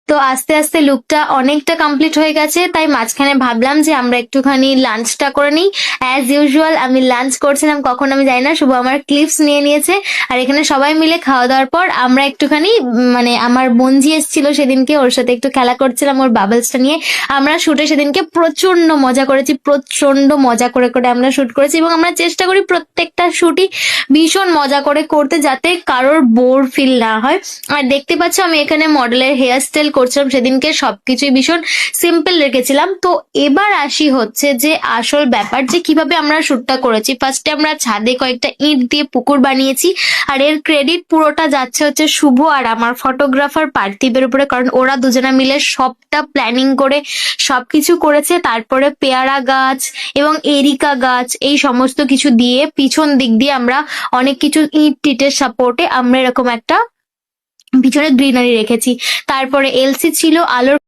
তো আস্তে আস্তে লুকটা অনেকটা কমপ্লিট হয়ে গেছে, তাই মাঝখানে ভাবলাম যে আমরা একটুখানি লাঞ্চটা করে নিই। অ্যাজ ইউজুয়াল আমি লাঞ্চ করছিলাম, কখন আমি জানি না, শুভ আমার ক্লিপস নিয়ে নিয়েছে। আর এখানে সবাই মিলে খাওয়া দাওয়ার পর আমরা একটুখানি মানে আমার বোনজি এসেছিল সেদিনকে, ওর সাথে একটু খেলা করছিলাম ওর বাবলসটা নিয়ে। আমরা শুটে সেদিনকে প্রচন্ড মজা করেছি, প্রচন্ড মজা করে করে আমরা শুট করেছি, এবং আমরা চেষ্টা করি প্রত্যেকটা শুটই ভীষণ মজা করে করতে, যাতে কারোর বোর ফিল না হয়। আর দেখতে পাচ্ছ আমি এখানে মডেলের হেয়ার স্টাইল করছিলাম সেদিনকে, সবকিছুই ভীষণ সিম্পল রেখেছিলাম। তো এবার আসি হচ্ছে যে আসল ব্যাপার, যে কিভাবে আমরা শুটটা করেছি। ফার্স্টে আমরা ছাদে কয়েকটা ইট দিয়ে পুকুর বানিয়েছি, আর এর ক্রেডিট পুরোটা যাচ্ছে হচ্ছে শুভ আর আমার ফটোগ্রাফার পার্থিবের উপরে, কারণ ওরা দুজনে মিলে সবটা প্ল্যানিং করে সবকিছু করেছে। তারপরে পেয়ারা গাছ এবং এরিকা গাছ এই সমস্ত কিছু দিয়ে পিছন দিক দিয়ে আমরা অনেক কিছু ইট টিটের সাপোর্টে আমরা এরকম একটা পিছনে গ্রিনারি রেখেছি। তারপরে এলসি ছিল আলোর